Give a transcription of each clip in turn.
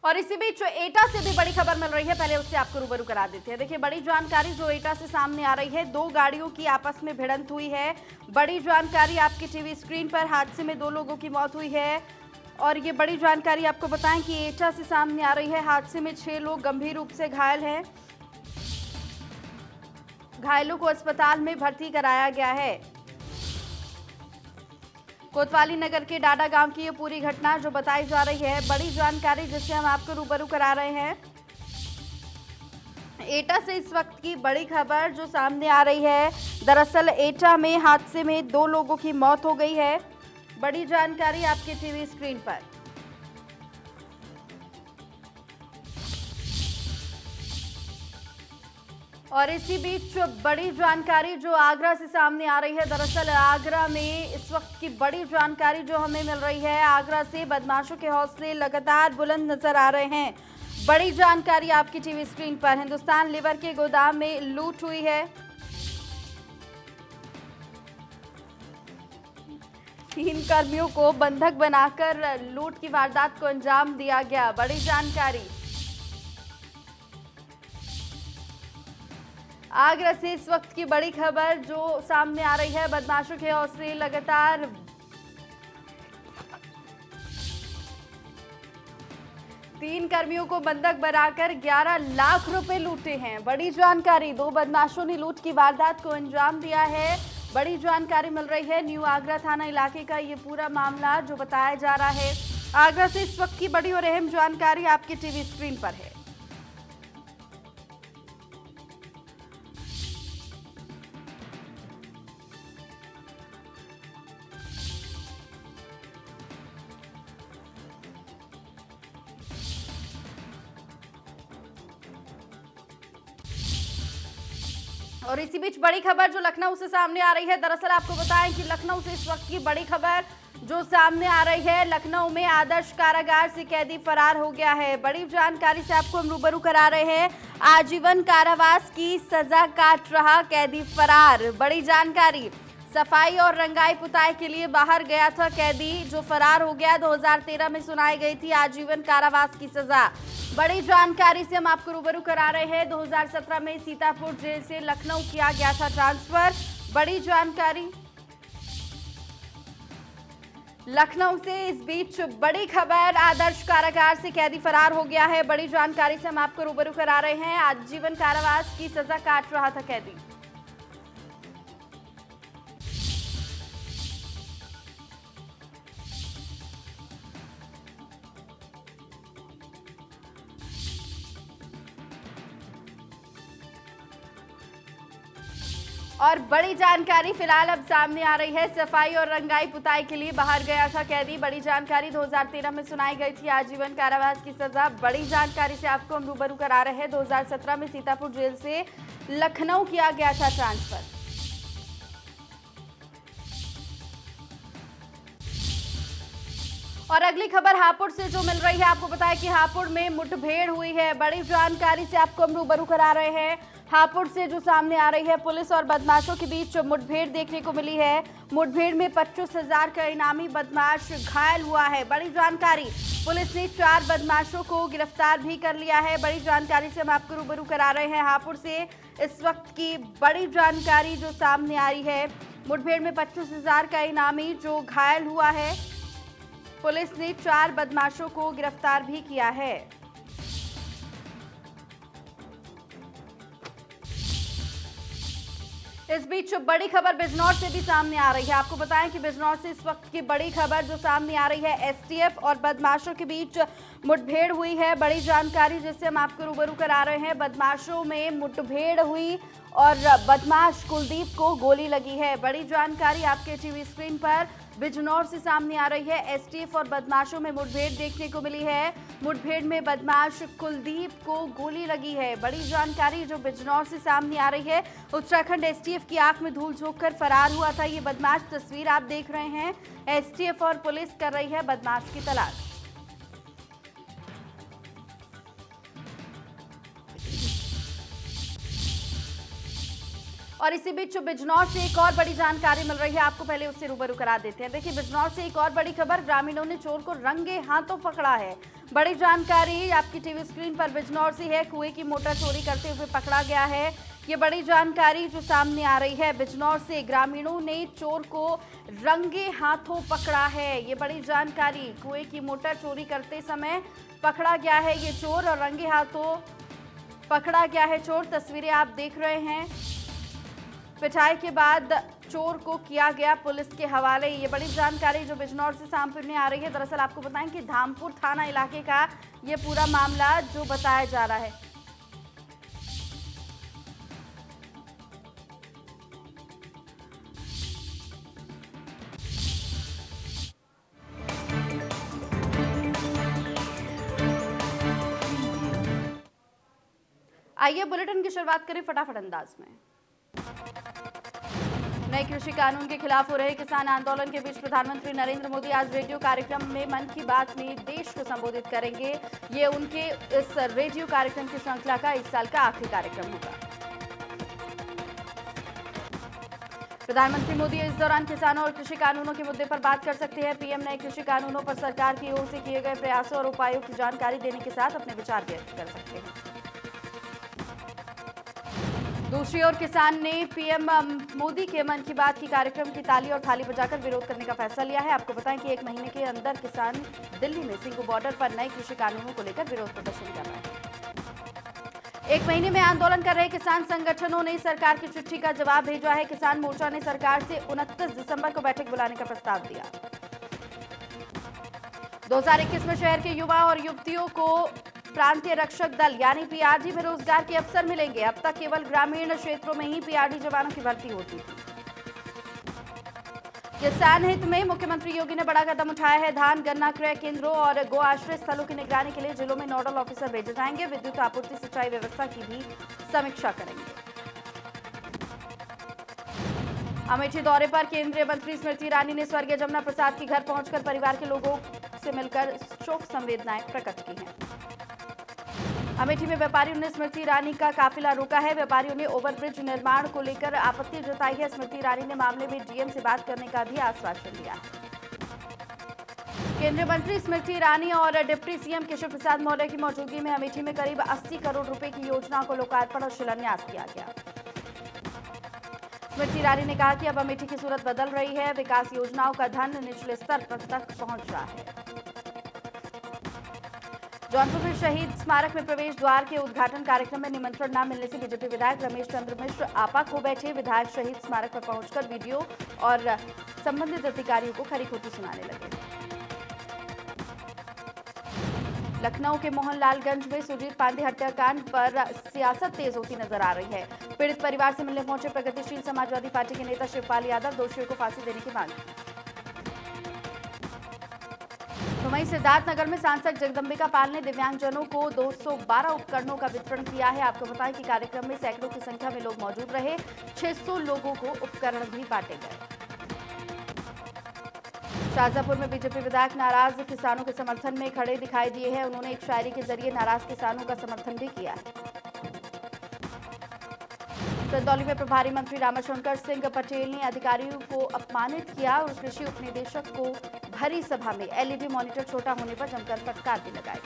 और इसी बीच एटा से भी बड़ी खबर मिल रही है, पहले उससे आपको रूबरू करा देते हैं। देखिए, बड़ी जानकारी जो एटा से सामने आ रही है, दो गाड़ियों की आपस में भिड़ंत हुई है। बड़ी जानकारी आपकी टीवी स्क्रीन पर, हादसे में 2 लोगों की मौत हुई है। और ये बड़ी जानकारी आपको बताएं कि एटा से सामने आ रही है। हादसे में 6 लोग गंभीर रूप से घायल हैं। घायलों को अस्पताल में भर्ती कराया गया है। कोतवाली नगर के डाडा गांव की ये पूरी घटना जो बताई जा रही है, बड़ी जानकारी जिससे हम आपको रूबरू करा रहे हैं। एटा से इस वक्त की बड़ी खबर जो सामने आ रही है, दरअसल एटा में हादसे में 2 लोगों की मौत हो गई है। बड़ी जानकारी आपके टीवी स्क्रीन पर। और इसी बीच बड़ी जानकारी जो आगरा से सामने आ रही है, दरअसल आगरा में इस वक्त की बड़ी जानकारी जो हमें मिल रही है, आगरा से बदमाशों के हौसले लगातार बुलंद नजर आ रहे हैं। बड़ी जानकारी आपकी टीवी स्क्रीन पर। हिंदुस्तान लीवर के गोदाम में लूट हुई है। 3 कर्मियों को बंधक बनाकर लूट की वारदात को अंजाम दिया गया। बड़ी जानकारी आगरा से इस वक्त की बड़ी खबर जो सामने आ रही है, बदमाशों के हौसले लगातार। 3 कर्मियों को बंधक बनाकर 11 लाख रुपए लूटे हैं। बड़ी जानकारी, 2 बदमाशों ने लूट की वारदात को अंजाम दिया है। बड़ी जानकारी मिल रही है, न्यू आगरा थाना इलाके का ये पूरा मामला जो बताया जा रहा है। आगरा से इस वक्त की बड़ी और अहम जानकारी आपकी टीवी स्क्रीन पर है। और इसी बीच बड़ी खबर जो लखनऊ से सामने आ रही है, दरअसल आपको बताएं कि लखनऊ से इस वक्त की बड़ी खबर जो सामने आ रही है, लखनऊ में आदर्श कारागार से कैदी फरार हो गया है। बड़ी जानकारी से आपको हम रूबरू करा रहे हैं। आजीवन कारावास की सजा काट रहा कैदी फरार। बड़ी जानकारी, सफाई और रंगाई पुताई के लिए बाहर गया था कैदी जो फरार हो गया। 2013 में सुनाई गई थी आजीवन कारावास की सजा। बड़ी जानकारी से हम आपको रूबरू करा रहे हैं। 2017 में सीतापुर जेल से लखनऊ किया गया था ट्रांसफर। बड़ी जानकारी लखनऊ से इस बीच बड़ी खबर, आदर्श कारागार से कैदी फरार हो गया है। बड़ी जानकारी से हम आपको रूबरू करा रहे हैं। आजीवन कारावास की सजा काट रहा था कैदी। और बड़ी जानकारी फिलहाल अब सामने आ रही है, सफाई और रंगाई पुताई के लिए बाहर गया था कैदी। बड़ी जानकारी, 2013 में सुनाई गई थी आजीवन कारावास की सजा। बड़ी जानकारी से आपको हम रूबरू करा रहे हैं। 2017 में सीतापुर जेल से लखनऊ किया गया था ट्रांसफर। और अगली खबर हापुड़ से जो मिल रही है, आपको बताया कि हापुड़ में मुठभेड़ हुई है। बड़ी जानकारी से आपको हम रूबरू करा रहे हैं। हापुड़ से जो सामने आ रही है, पुलिस और बदमाशों के बीच मुठभेड़ देखने को मिली है। मुठभेड़ में 25,000 का इनामी बदमाश घायल हुआ है। बड़ी जानकारी, पुलिस ने 4 बदमाशों को गिरफ्तार भी कर लिया है। बड़ी जानकारी से हम आपको रूबरू करा रहे हैं। हापुड़ से इस वक्त की बड़ी जानकारी जो सामने आई है, मुठभेड़ में 25,000 का इनामी जो घायल हुआ है। पुलिस ने 4 बदमाशों को गिरफ्तार भी किया है। इस बीच बड़ी खबर बिजनौर से भी सामने आ रही है। आपको बताएं कि बिजनौर से इस वक्त की बड़ी खबर जो सामने आ रही है, एसटीएफ और बदमाशों के बीच मुठभेड़ हुई है। बड़ी जानकारी जिससे हम आपको रूबरू करा रहे हैं। बदमाशों में मुठभेड़ हुई और बदमाश कुलदीप को गोली लगी है। बड़ी जानकारी आपके टीवी स्क्रीन पर बिजनौर से सामने आ रही है। एसटीएफ और बदमाशों में मुठभेड़ देखने को मिली है। मुठभेड़ में बदमाश कुलदीप को गोली लगी है। बड़ी जानकारी जो बिजनौर से सामने आ रही है। उत्तराखंड एसटीएफ की आंख में धूल झोंककर फरार हुआ था ये बदमाश। तस्वीर आप देख रहे हैं। एसटीएफ और पुलिस कर रही है बदमाश की तलाश। और इसी बीच बिजनौर से एक और बड़ी जानकारी मिल रही है, आपको पहले उससे रूबरू करा देते हैं। देखिए, बिजनौर से एक और बड़ी खबर, ग्रामीणों ने चोर को रंगे हाथों पकड़ा है। बड़ी जानकारी आपकी टीवी स्क्रीन पर बिजनौर से है, कुएं की मोटर चोरी करते हुए पकड़ा गया है। ये बड़ी जानकारी जो सामने आ रही है, बिजनौर से ग्रामीणों ने चोर को रंगे हाथों पकड़ा है। ये बड़ी जानकारी, कुएं की मोटर चोरी करते समय पकड़ा गया है ये चोर और रंगे हाथों पकड़ा गया है चोर। तस्वीरें आप देख रहे हैं, पिटाई के बाद चोर को किया गया पुलिस के हवाले। ये बड़ी जानकारी जो बिजनौर से सामने आ रही है। दरअसल आपको बताएं कि धामपुर थाना इलाके का ये पूरा मामला जो बताया जा रहा है। आइए बुलेटिन की शुरुआत करें फटाफट अंदाज में। नए कृषि कानून के खिलाफ हो रहे किसान आंदोलन के बीच प्रधानमंत्री नरेंद्र मोदी आज रेडियो कार्यक्रम में मन की बात में देश को संबोधित करेंगे। ये उनके इस रेडियो कार्यक्रम की श्रृंखला का इस साल का आखिरी कार्यक्रम होगा। प्रधानमंत्री मोदी इस दौरान किसानों और कृषि कानूनों के मुद्दे पर बात कर सकते हैं। पीएम नए कृषि कानूनों पर सरकार की ओर से किए गए प्रयासों और उपायों की जानकारी देने के साथ अपने विचार व्यक्त कर सकते हैं। दूसरी ओर किसान ने पीएम मोदी के मन की बात की कार्यक्रम की ताली और थाली बजाकर विरोध करने का फैसला लिया है। आपको बताएं कि 1 महीने के अंदर किसान दिल्ली में सिंघू बॉर्डर पर नए कृषि कानूनों को लेकर विरोध प्रदर्शन कर रहे हैं। 1 महीने में आंदोलन कर रहे किसान संगठनों ने सरकार की चिट्ठी का जवाब भेजा है। किसान मोर्चा ने सरकार से 29 दिसंबर को बैठक बुलाने का प्रस्ताव दिया। 2021 में शहर के युवा और युवतियों को प्रांतीय रक्षक दल यानी पीआरडी में रोजगार के अवसर मिलेंगे। अब तक केवल ग्रामीण क्षेत्रों में ही पीआरडी जवानों की भर्ती होती थी। किसान हित में मुख्यमंत्री योगी ने बड़ा कदम उठाया है। धान गन्ना क्रय केंद्रों और गो आश्रय स्थलों की निगरानी के लिए जिलों में नोडल ऑफिसर भेजे जाएंगे। विद्युत आपूर्ति सिंचाई व्यवस्था की भी समीक्षा करेंगे। अमेठी दौरे पर केंद्रीय मंत्री स्मृति ईरानी ने स्वर्गीय जमुना प्रसाद के घर पहुंचकर परिवार के लोगों से मिलकर शोक संवेदनाएं प्रकट की हैं। अमेठी में व्यापारियों ने स्मृति ईरानी का काफिला रोका है। व्यापारियों ने ओवरब्रिज निर्माण को लेकर आपत्ति जताई है। स्मृति ईरानी ने मामले में डीएम से बात करने का भी आश्वासन दिया। केंद्रीय मंत्री स्मृति ईरानी और डिप्टी सीएम केशव प्रसाद मौर्य की मौजूदगी में अमेठी में करीब 80 करोड़ रुपए की योजना को लोकार्पण और शिलान्यास किया गया। स्मृति ईरानी ने कहा कि अब अमेठी की सूरत बदल रही है। विकास योजनाओं का धन निचले स्तर तक पहुंच रहा है। जौनपुर में शहीद स्मारक में प्रवेश द्वार के उद्घाटन कार्यक्रम में निमंत्रण न मिलने से बीजेपी विधायक रमेश चंद्र मिश्र आपा खो बैठे। विधायक शहीद स्मारक पर पहुंचकर वीडियो और संबंधित अधिकारियों को खरी खोटी सुनाने लगे। लखनऊ के मोहनलालगंज में सुरजीत पांडे हत्याकांड पर सियासत तेज होती नजर आ रही है। पीड़ित परिवार से मिलने पहुंचे प्रगतिशील समाजवादी पार्टी के नेता शिवपाल यादव, दोषियों को फांसी देने की मांग की। तो वहीं सिद्धार्थनगर में सांसद जगदंबिका पाल ने दिव्यांगजनों को 212 उपकरणों का वितरण किया है। आपको बताएं कि कार्यक्रम में सैकड़ों की संख्या में लोग मौजूद रहे। 600 लोगों को उपकरण भी बांटे गए। शाहजहांपुर में बीजेपी विधायक नाराज किसानों के समर्थन में खड़े दिखाई दिए हैं। उन्होंने एक शायरी के जरिए नाराज किसानों का समर्थन भी किया है। चंदौली में प्रभारी मंत्री रामाशंकर सिंह पटेल ने अधिकारियों को अपमानित किया और कृषि उपनिदेशक को भरी सभा में एलईडी मॉनिटर छोटा होने पर जमकर फटकार भी लगाई।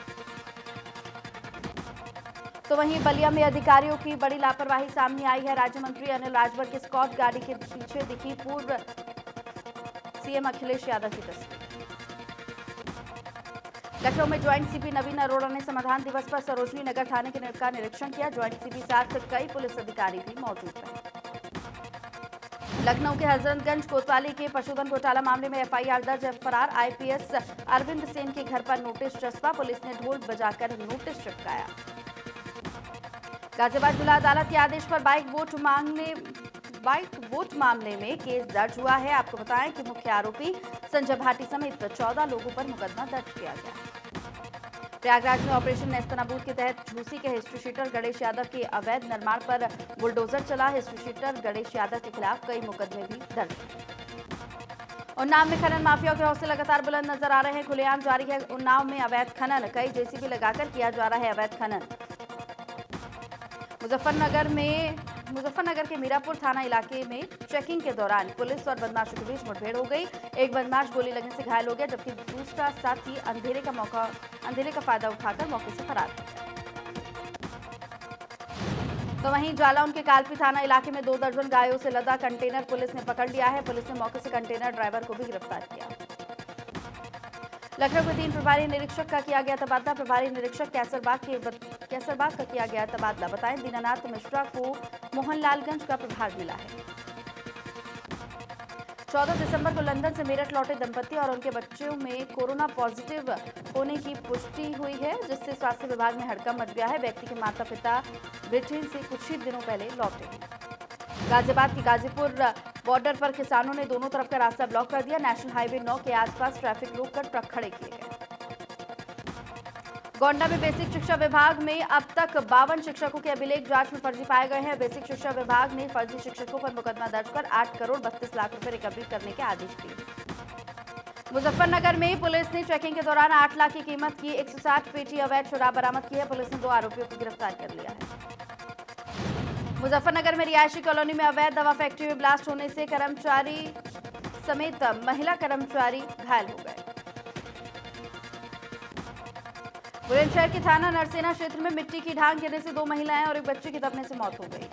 तो वहीं बलिया में अधिकारियों की बड़ी लापरवाही सामने आई है। राज्य मंत्री अनिल राजभर की स्कॉट गाड़ी के पीछे दिखी पूर्व सीएम अखिलेश यादव की तस्वीर। लखनऊ में ज्वाइंट सीपी नवीन अरोड़ा ने समाधान दिवस पर सरोजनी नगर थाने का निरीक्षण किया। ज्वाइंट सीपी साथ कई पुलिस अधिकारी भी मौजूद रहे। लखनऊ के हजरतगंज कोतवाली के पशुधन घोटाला मामले में एफआईआर दर्ज। फरार आईपीएस अरविंद सेन के घर पर नोटिस चस्पा। पुलिस ने ढोल बजाकर नोटिस चिपकाया। गाजियाबाद जिला अदालत के आदेश पर बाइक वोट मामले में केस दर्ज हुआ है। आपको बताएं कि मुख्य आरोपी संजय भाटी समेत 14 लोगों पर मुकदमा दर्ज किया गया। प्रयागराज में ऑपरेशन नेस्तनाबूद के तहत झूसी के हिस्ट्री शीटर गणेश यादव के अवैध निर्माण पर बुलडोजर चला। हिस्ट्री शीटर गणेश यादव के खिलाफ कई मुकदमे भी दर्ज। उन्नाव में खनन माफियाओं के हौसले लगातार बुलंद नजर आ रहे हैं। खुलेआम जारी है उन्नाव में अवैध खनन। कई जेसीबी लगाकर किया जा रहा है अवैध खनन। मुजफ्फरनगर में मुजफ्फरनगर के मीरापुर थाना इलाके में चेकिंग के दौरान पुलिस और बदमाशों के बीच मुठभेड़ हो गई। एक बदमाश गोली लगने से घायल हो गया, जबकि दूसरा साथी अंधेरे का फायदा उठाकर मौके से फरार हो गया। तो वहीं जालौन के कालपी थाना इलाके में 2 दर्जन गायों से लदा कंटेनर पुलिस ने पकड़ लिया है। पुलिस ने मौके से कंटेनर ड्राइवर को भी गिरफ्तार किया। लखनऊ के 3 प्रभारी निरीक्षक का किया गया तबादला। प्रभारी निरीक्षक कैसरबाग का किया गया तबादला। बताएं, दीनानाथ मिश्रा को मोहनलालगंज का प्रभार मिला है। 14 दिसंबर को लंदन से मेरठ लौटे दंपति और उनके बच्चों में कोरोना पॉजिटिव होने की पुष्टि हुई है, जिससे स्वास्थ्य विभाग में हड़कंप मच गया है। व्यक्ति के माता पिता ब्रिटेन से कुछ ही दिनों पहले लौटे हैं। गाजियाबाद की गाजीपुर बॉर्डर पर किसानों ने दोनों तरफ का रास्ता ब्लॉक कर दिया। नेशनल हाईवे 9 के आसपास ट्रैफिक रोककर ट्रक खड़े किए गए। गोंडा में बेसिक शिक्षा विभाग में अब तक 52 शिक्षकों के अभिलेख जांच में फर्जी पाए गए हैं। बेसिक शिक्षा विभाग ने फर्जी शिक्षकों पर मुकदमा दर्ज कर 8 करोड़ 32 लाख रुपए रिकवरी करने के आदेश दिए। मुजफ्फरनगर में पुलिस ने चेकिंग के दौरान 8 लाख की कीमत की 160 पेटी अवैध शराब बरामद की है। पुलिस ने 2 आरोपियों को गिरफ्तार कर लिया है। मुजफ्फरनगर में रिहायशी कॉलोनी में अवैध दवा फैक्ट्री में ब्लास्ट होने से कर्मचारी समेत महिला कर्मचारी घायल हो गए। बुलंदशहर के थाना नरसेना क्षेत्र में मिट्टी की ढांक गिरने से 2 महिलाएं और एक बच्चे की दबने से मौत हो गई।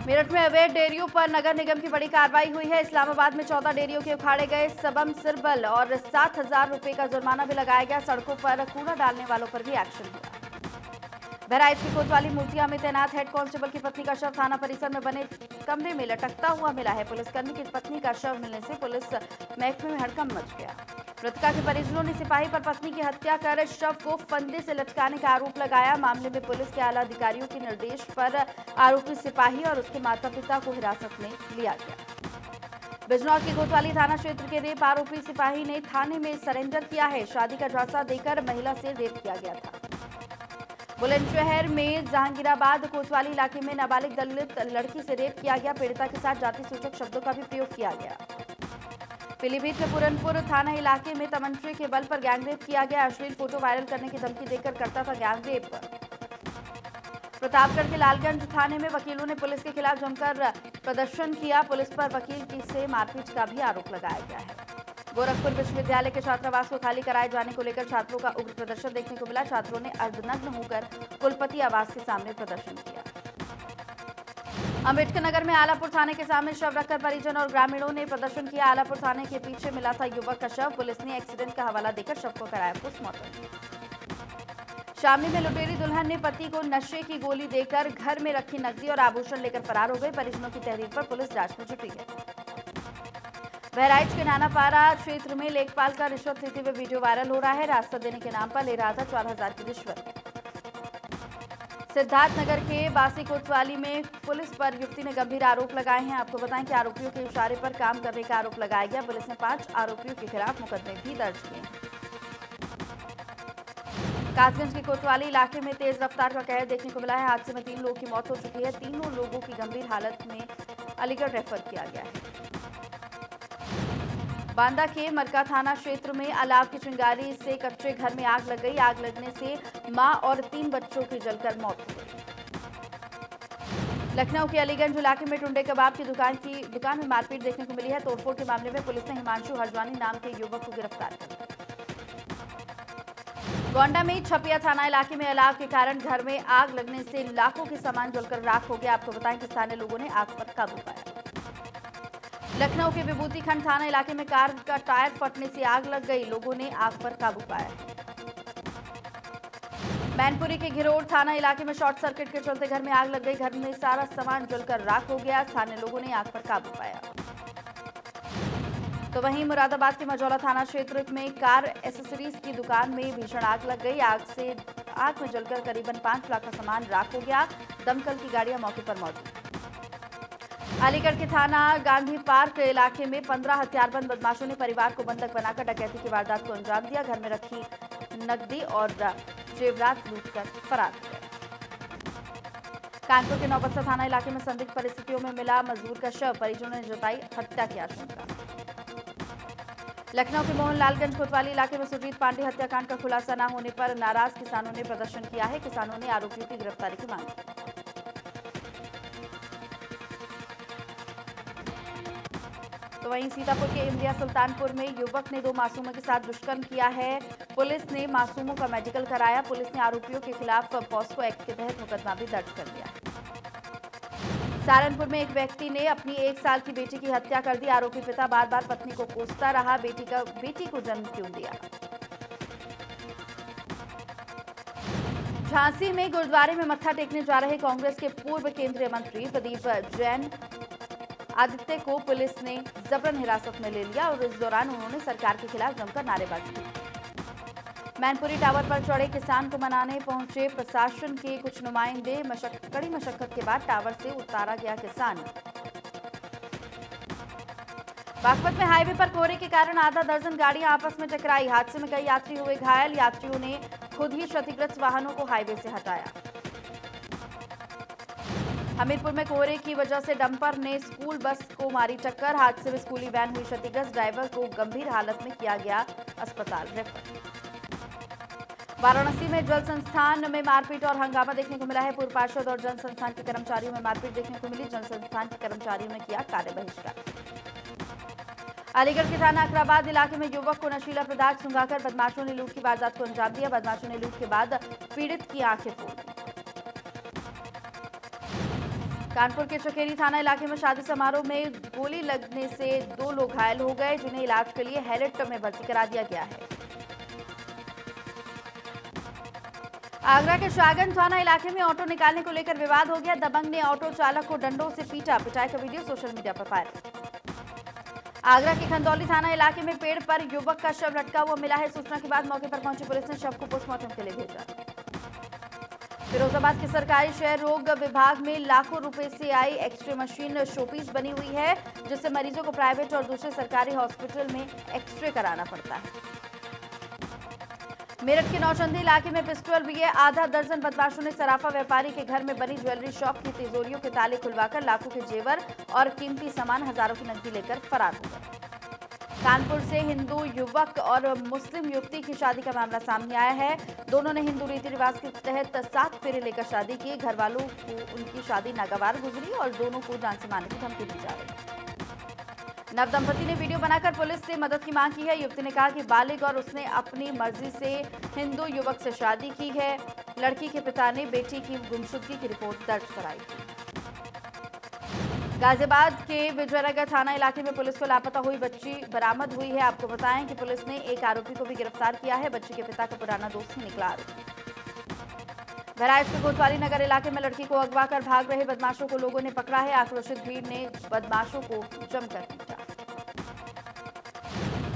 मेरठ में अवैध डेयरियों पर नगर निगम की बड़ी कार्रवाई हुई है। इस्लामाबाद में 14 डेयरियों के उखाड़े गए सबम सिरबल और 7,000 रुपए का जुर्माना भी लगाया गया। सड़कों पर कूड़ा डालने वालों पर भी एक्शन हुआ। बहराइच की कोतवाली मूर्तियां में तैनात हेड कांस्टेबल की पत्नी का शव थाना परिसर में बने कमरे में लटकता हुआ मिला है। पुलिसकर्मी की पत्नी का शव मिलने से पुलिस महकमे में हड़कंप मच गया। मृतका के परिजनों ने सिपाही पर पत्नी की हत्या कर शव को फंदे से लटकाने का आरोप लगाया। मामले में पुलिस के आला अधिकारियों के निर्देश पर आरोपी सिपाही और उसके माता पिता को हिरासत में लिया गया। बिजनौर के कोतवाली थाना क्षेत्र के रेप आरोपी सिपाही ने थाने में सरेंडर किया है। शादी का झांसा देकर महिला से रेप किया गया था। बुलंदशहर में जहांगीराबाद कोतवाली इलाके में नाबालिग दलित लड़की से रेप किया गया। पीड़िता के साथ जाति सूचक शब्दों का भी प्रयोग किया गया। पीलीभीत के पूरनपुर थाना इलाके में तमंचे के बल पर गैंगरेप किया गया। अश्लील फोटो वायरल करने की धमकी देकर करता था गैंगरेप। प्रतापगढ़ के लालगंज थाने में वकीलों ने पुलिस के खिलाफ जमकर प्रदर्शन किया। पुलिस पर वकील से मारपीट का भी आरोप लगाया गया है। गोरखपुर विश्वविद्यालय के छात्रावास को खाली कराए जाने को लेकर छात्रों का उग्र प्रदर्शन देखने को मिला। छात्रों ने अर्धनग्न होकर कुलपति आवास के सामने प्रदर्शन किया। अम्बेडकर नगर में आलापुर थाने के सामने शव रखकर परिजन और ग्रामीणों ने प्रदर्शन किया। आलापुर थाने के पीछे मिला था युवक का शव। पुलिस ने एक्सीडेंट का हवाला देकर शव को कराया पोस्टमार्टम। शामली में लुटेरी दुल्हन ने पति को नशे की गोली देकर घर में रखी नकदी और आभूषण लेकर फरार हो गई। परिजनों की तहरीर पर पुलिस जांच में जुटी है। बहराइच के नानापारा क्षेत्र में लेखपाल का रिश्वत लेते हुए वीडियो वायरल हो रहा है। रास्ता देने के नाम पर ले रहा था 4,000 की रिश्वत। सिद्धार्थनगर के बासी कोतवाली में पुलिस पर युवती ने गंभीर आरोप लगाए हैं। आपको बताएं कि आरोपियों के इशारे पर काम करने का आरोप लगाया गया। पुलिस ने 5 आरोपियों के खिलाफ मुकदमे भी दर्ज किए। कासगंज के कोतवाली इलाके में तेज रफ्तार का कहर देखने को मिला है। हादसे में 3 लोगों की मौत हो चुकी है। तीनों लोगों की गंभीर हालत में अलीगढ़ रेफर किया गया है। बांदा के मरका थाना क्षेत्र में अलाव की चिंगारी से कच्चे घर में आग लग गई। आग लगने से मां और 3 बच्चों की जलकर मौत हो गई। लखनऊ के अलीगंज इलाके में टुंडे कबाब की दुकान में मारपीट देखने को मिली है। तोड़फोड़ के मामले में पुलिस ने हिमांशु हरजवानी नाम के युवक को गिरफ्तार कर लिया। गोंडा में छपिया थाना इलाके में अलाव के कारण घर में आग लगने से लाखों के सामान जलकर राख हो गया। आपको बताएं कि स्थानीय लोगों ने आग पर काबू पाया। लखनऊ के विभूति खंड थाना इलाके में कार का टायर फटने से आग लग गई। लोगों ने आग पर काबू पाया। मैनपुरी के घिरोड़ थाना इलाके में शॉर्ट सर्किट के चलते घर में आग लग गई। घर में सारा सामान जलकर राख हो गया। स्थानीय लोगों ने आग पर काबू पाया। तो वहीं मुरादाबाद के मजौला थाना क्षेत्र में कार एसेसरीज की दुकान में भीषण आग लग गई। आग में जलकर करीबन 5 लाख का सामान राख हो गया। दमकल की गाड़ियां मौके पर मौजूद। अलीगढ़ के थाना गांधी पार्क इलाके में 15 हथियारबंद बदमाशों ने परिवार को बंधक बनाकर डकैती की वारदात को अंजाम दिया। घर में रखी नकदी और जेवरात लूटकर फरार हो गए। कानपुर के नौबस्ता थाना इलाके में संदिग्ध परिस्थितियों में मिला मजदूर का शव। परिजनों ने जताई हत्या की आशंका। लखनऊ के मोहनलालगंज कोतवाली इलाके में सुजीत पांडे हत्याकांड का खुलासा न होने पर नाराज किसानों ने प्रदर्शन किया है। किसानों ने आरोपियों की गिरफ्तारी की मांग की। तो वहीं सीतापुर के इंडिया सुल्तानपुर में युवक ने 2 मासूमों के साथ दुष्कर्म किया है। पुलिस ने मासूमों का मेडिकल कराया। पुलिस ने आरोपियों के खिलाफ पॉस्को एक्ट के तहत मुकदमा भी दर्ज कर लिया है। सहारनपुर में एक व्यक्ति ने अपनी 1 साल की बेटी की हत्या कर दी। आरोपी पिता बार बार पत्नी को कोसता रहा। बेटी को जन्म क्यों दिया। झांसी में गुरुद्वारे में मत्था टेकने जा रहे कांग्रेस के पूर्व केंद्रीय मंत्री प्रदीप जैन आदित्य को पुलिस ने जबरन हिरासत में ले लिया और इस दौरान उन्होंने सरकार के खिलाफ जमकर नारेबाजी की। मैनपुरी टावर पर चढ़े किसान को मनाने पहुंचे प्रशासन के कुछ नुमाइंदे। कड़ी मशक्कत के बाद टावर से उतारा गया किसान। बागपत में हाईवे पर कोहरे के कारण आधा दर्जन गाड़ियां आपस में टकराई। हादसे में कई यात्री हुए घायल। यात्रियों ने खुद ही क्षतिग्रस्त वाहनों को हाईवे से हटाया। हमीरपुर में कोहरे की वजह से डंपर ने स्कूल बस को मारी टक्कर। हादसे में स्कूली वैन हुई क्षतिग्रस्त। ड्राइवर को गंभीर हालत में किया गया अस्पताल रेफर। वाराणसी में जल संस्थान में मारपीट और हंगामा देखने को मिला है। पूर्व पार्षद और जल संस्थान के कर्मचारियों में मारपीट देखने को मिली। जल संस्थान के कर्मचारियों ने किया कार्य बहिष्कार। अलीगढ़ के थाना अकराबाद इलाके में युवक को नशीला पदार्थ सुंघाकर बदमाशों ने लूट की वारदात को अंजाम दिया। बदमाशों ने लूट के बाद पीड़ित की आंखें फोड़ दी। कानपुर के चकेरी थाना इलाके में शादी समारोह में गोली लगने से 2 लोग घायल हो गए, जिन्हें इलाज के लिए हैरिट में भर्ती करा दिया गया है। आगरा के शाहगंज थाना इलाके में ऑटो निकालने को लेकर विवाद हो गया। दबंग ने ऑटो चालक को डंडों से पीटा। पिटाई का वीडियो सोशल मीडिया पर वायरल। आगरा के खंदौली थाना इलाके में पेड़ पर युवक का शव लटका हुआ मिला है। सूचना के बाद मौके पर पहुंची पुलिस ने शव को पोस्टमार्टम के लिए भेजा। फिरोजाबाद के सरकारी क्षय रोग विभाग में लाखों रुपए से आई एक्सरे मशीन शोपीस बनी हुई है, जिससे मरीजों को प्राइवेट और दूसरे सरकारी हॉस्पिटल में एक्सरे कराना पड़ता है। मेरठ के नौचंदी इलाके में पिस्टल लिए आधा दर्जन बदमाशों ने सराफा व्यापारी के घर में बनी ज्वेलरी शॉप की तिजोरियों के ताले खुलवाकर लाखों के जेवर और कीमती सामान हजारों की नकदी लेकर फरार हो गए। कानपुर से हिंदू युवक और मुस्लिम युवती की शादी का मामला सामने आया है। दोनों ने हिंदू रीति रिवाज के तहत 7 फेरे लेकर शादी की। घर वालों को उनकी शादी नागवार गुजरी और दोनों को जान से मारने की धमकी दी जा रही है। नव दंपति ने वीडियो बनाकर पुलिस से मदद की मांग की है। युवती ने कहा कि बालिग और उसने अपनी मर्जी से हिंदू युवक से शादी की है। लड़की के पिता ने बेटी की गुमशुदगी की रिपोर्ट दर्ज कराई थी। गाजियाबाद के विजयनगर थाना इलाके में पुलिस को लापता हुई बच्ची बरामद हुई है। आपको बताएं कि पुलिस ने एक आरोपी को भी गिरफ्तार किया है। बच्ची के पिता का पुराना दोस्त ही निकला आरोपी। बहराइच के कोतवाली नगर इलाके में लड़की को अगवा कर भाग रहे बदमाशों को लोगों ने पकड़ा है। आक्रोशित भीड़ ने बदमाशों को जमकर पीटा।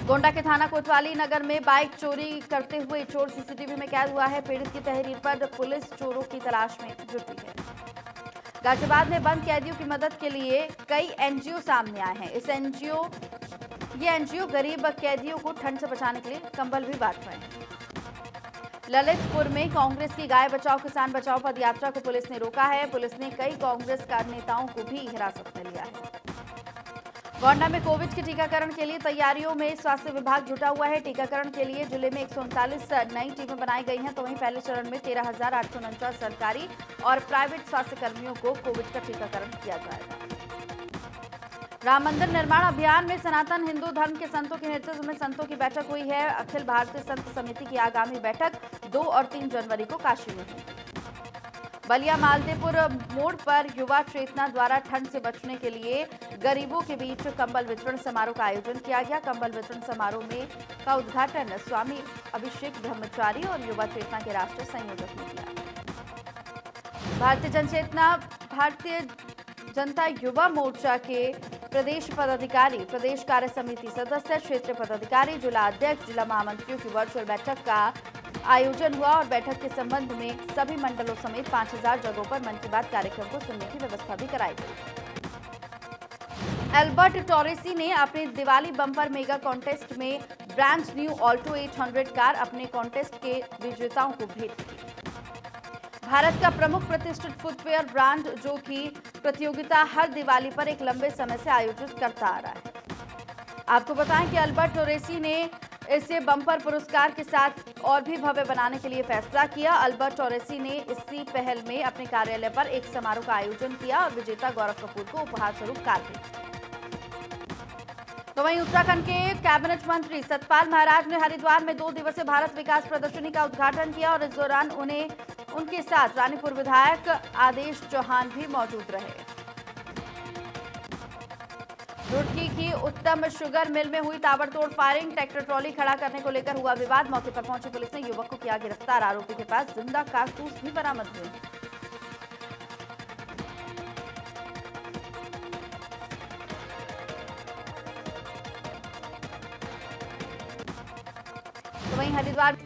गोंडा के थाना कोतवाली नगर में बाइक चोरी करते हुए चोर सीसीटीवी में कैद हुआ है। पीड़ित की तहरीर पर पुलिस चोरों की तलाश में जुटी है। गाजियाबाद में बंद कैदियों की मदद के लिए कई एनजीओ सामने आए हैं। ये एनजीओ गरीब कैदियों को ठंड से बचाने के लिए कंबल भी बांट रहे हैं। ललितपुर में कांग्रेस की गाय बचाओ किसान बचाओ पदयात्रा को पुलिस ने रोका है। पुलिस ने कई कांग्रेस नेताओं को भी हिरासत में लिया है। गोंडा में कोविड के टीकाकरण के लिए तैयारियों में स्वास्थ्य विभाग जुटा हुआ है। टीकाकरण के लिए जिले में 139 नई टीमें बनाई गई हैं। तो वहीं पहले चरण में 13,849 सरकारी और प्राइवेट स्वास्थ्य कर्मियों को कोविड का टीकाकरण किया जाएगा। राम मंदिर निर्माण अभियान में सनातन हिंदू धर्म के संतों के नेतृत्व में संतों की बैठक हुई है। अखिल भारतीय संत समिति की आगामी बैठक 2 और 3 जनवरी को काशी में होगी। बलिया मालदेपुर मोड़ पर युवा चेतना द्वारा ठंड से बचने के लिए गरीबों के बीच कंबल वितरण समारोह का आयोजन किया गया। कंबल वितरण समारोह का उद्घाटन स्वामी अभिषेक ब्रह्मचारी और युवा चेतना के राष्ट्रीय संयोजक ने किया। भारतीय जनता युवा मोर्चा के प्रदेश पदाधिकारी, प्रदेश कार्य समिति सदस्य, क्षेत्रीय पदाधिकारी, जिला अध्यक्ष, जिला महामंत्रियों की वर्चुअल बैठक का आयोजन हुआ और बैठक के संबंध में सभी मंडलों समेत 5000 जगहों पर मन की बात कार्यक्रम को सुनने की व्यवस्था भी कराई गई। एल्बर्ट टॉरेसी ने अपने दिवाली बम्पर मेगा कॉन्टेस्ट में ब्रांड न्यू ऑल्टो 800 कार अपने कॉन्टेस्ट के विजेताओं को भेंट की। भारत का प्रमुख प्रतिष्ठित फुटवेयर ब्रांड जो कि प्रतियोगिता हर दिवाली पर एक लंबे समय से आयोजित करता आ रहा है। आपको बताएं कि अल्बर्ट टोरेसी ने इसे बम्पर पुरस्कार के साथ और भी भव्य बनाने के लिए फैसला किया। अल्बर्ट टोरेसी ने इसी पहल में अपने कार्यालय पर एक समारोह का आयोजन किया और विजेता गौरव कपूर को उपहार स्वरूप कार दी। तो वहीं उत्तराखंड के कैबिनेट मंत्री सतपाल महाराज ने हरिद्वार में 2 दिवसीय भारत विकास प्रदर्शनी का उद्घाटन किया और इस दौरान उनके साथ रानीपुर विधायक आदेश चौहान भी मौजूद रहे। रुड़की की उत्तम शुगर मिल में हुई ताबड़तोड़ फायरिंग, ट्रैक्टर ट्रॉली खड़ा करने को लेकर हुआ विवाद। मौके पर पहुंची पुलिस ने युवक को किया गिरफ्तार। आरोपी के पास जिंदा कारतूस भी बरामद हुए। तो वहीं हरिद्वार